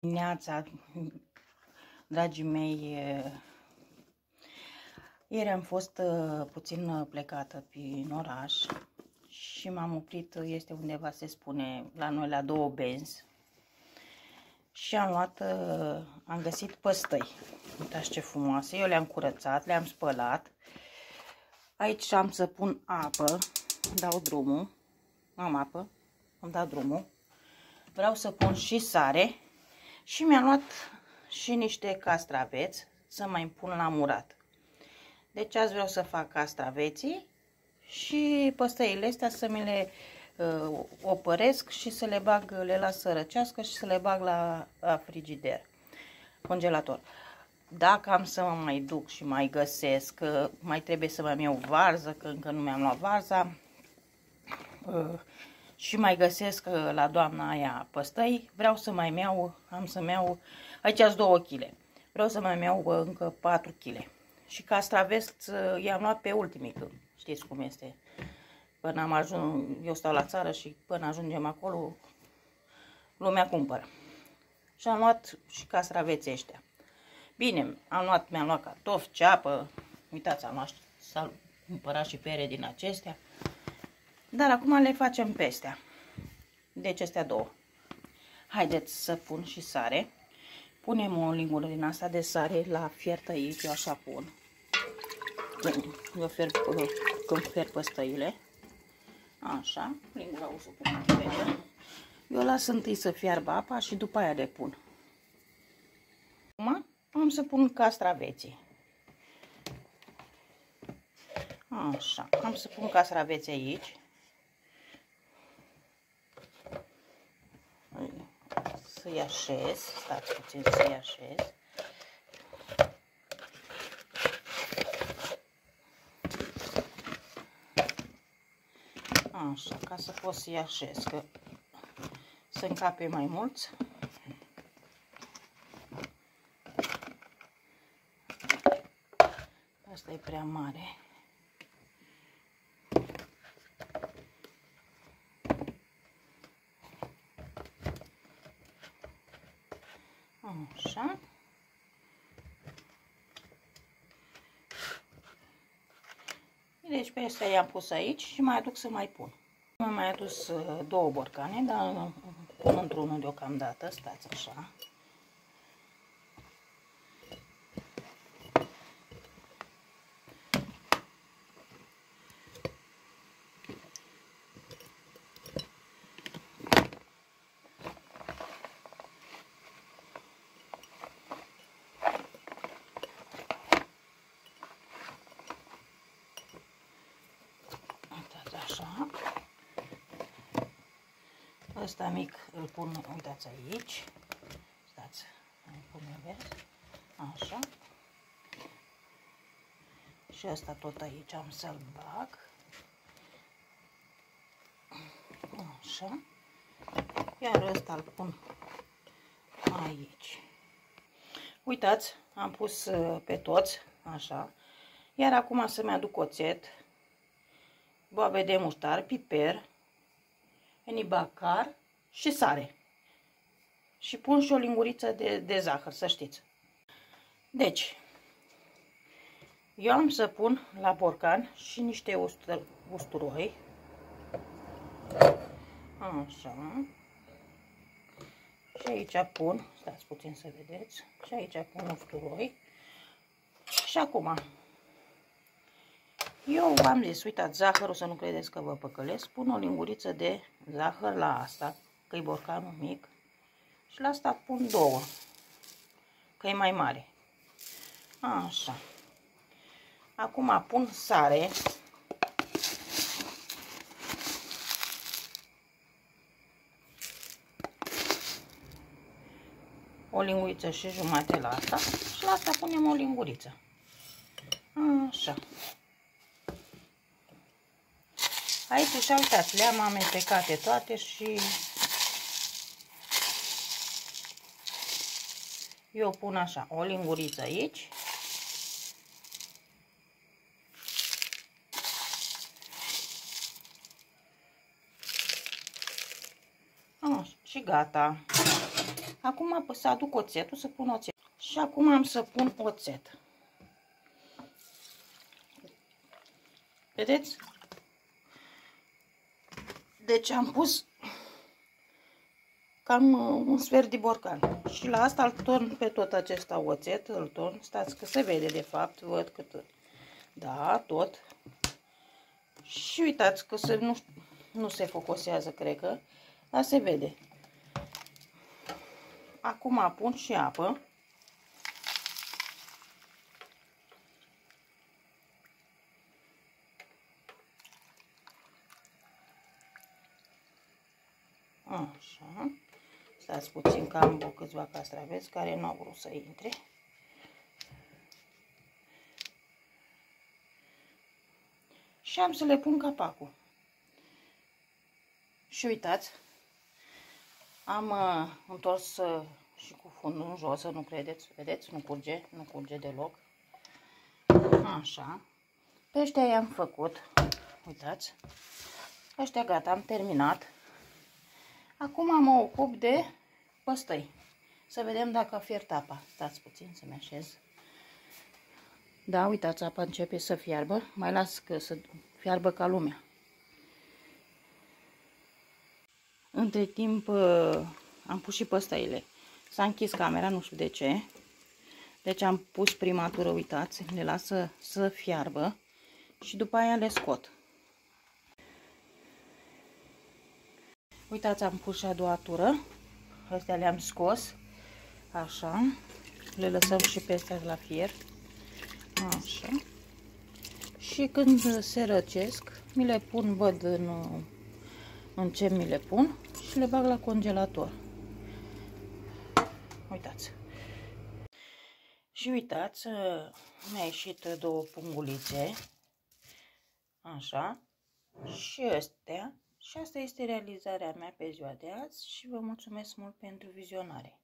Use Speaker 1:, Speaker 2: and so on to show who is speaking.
Speaker 1: Dimineața, dragii mei, ieri am fost puțin plecată prin oraș și m-am oprit, este undeva, se spune, la noi la 2 benzi și am luat, am găsit păstăi. Uitați ce frumoase, eu le-am curățat, le-am spălat. Aici am să pun apă, dau drumul, am apă, îmi dau drumul. Vreau să pun și sare. Și mi-am luat și niște castraveți să mai pun la murat. Deci azi vreau să fac castraveții și păstăile astea să mi le opăresc și să le bag, le las să răcească și să le bag la frigider, congelator. Dacă am să mă mai duc și mai găsesc, că mai trebuie să mai iau varză, că încă nu mi-am luat varza, și mai găsesc la doamna aia păstăi, vreau să mai iau, am să-mi iau, aici sunt 2 kg, vreau să mai iau încă 4 kg. Și castraveți i-am luat pe ultimii, că știți cum este, până am ajuns, eu stau la țară și până ajungem acolo, lumea cumpără. Și am luat și castraveții ăștia. Bine, mi-am luat cartofi, ceapă, uitați, am luat, s-a cumpărat și pere din acestea. Dar acum le facem pe astea. Deci astea 2. Haideți să pun și sare. Punem o lingură din asta de sare la fiert aici, eu așa pun. Când fier păstăile. Așa, lingura o să pun repede. Eu las întâi să fiarbă apa și după aia le pun. Acum am să pun castraveții. Așa, am să pun castraveții aici. Să-i așez, stați puțin să-i așez. Așa, ca să pot să-i așez, că să încape mai mulți. Asta e prea mare. Așa. Deci pe astea i-am pus aici și mai aduc să mai pun. Am mai adus 2 borcane, dar pun într-unul deocamdată, stați așa. Ăsta mic îl pun, uitați aici, stați, îl pun invers, așa, și ăsta tot aici am să-l bag, așa, iar ăsta îl pun aici. Uitați, am pus pe toți, așa, iar acum să-mi aduc oțet, boabe de muștar, piper, enibacar și sare. Și pun și o linguriță de zahăr, să știți. Deci, eu am să pun la borcan și niște usturoi. Așa. Și aici pun, stați puțin să vedeți, și aici pun usturoi. Și acum, eu v-am zis, uitați, zahărul, să nu credeți că vă păcălesc, pun o linguriță de zahăr la asta, că e borcanul mic, și la asta pun 2, că e mai mare. Așa. Acum pun sare. O linguriță și jumate la asta și la asta punem o linguriță. Așa. Aici și uitați, le-am amestecate toate și eu pun așa, o linguriță aici. Așa, și gata. Acum să aduc oțetul, să pun oțet. Și acum am să pun oțet. Vedeți? Deci am pus cam un sfert de borcan. Și la asta îl torn pe tot acesta oțet, îl torn. Stați că se vede de fapt, văd cât. Da, tot. Și uitați că nu se focusează, cred că, dar se vede. Acum pun și apă. Așa. Stați puțin că am câțiva castraveți care nu au vrut să intre. Și am să le pun capacul. Și uitați, am întors și cu fundul în jos, să nu credeți, vedeți, nu curge deloc. Așa. Pe ăștia i-am făcut, uitați, ăștia gata, am terminat. Acum mă ocup de păstăi. Să vedem dacă a fiert apa. Stați puțin să-mi așez. Da, uitați, apa începe să fiarbă. Mai las că să fiarbă ca lumea. Între timp am pus și păstăile. S-a închis camera, nu știu de ce. Deci am pus prima tură, uitați, le las să fiarbă și după aia le scot. Uitați, am pus și a doua tură. Astea le-am scos. Așa. Le lăsăm și pe astea la fier. Așa. Și când se răcesc, mi le pun, văd în ce mi le pun și le bag la congelator. Uitați. Și uitați, mi-a ieșit două pungulițe. Așa. Și astea. Și asta este realizarea mea pe ziua de azi și vă mulțumesc mult pentru vizionare.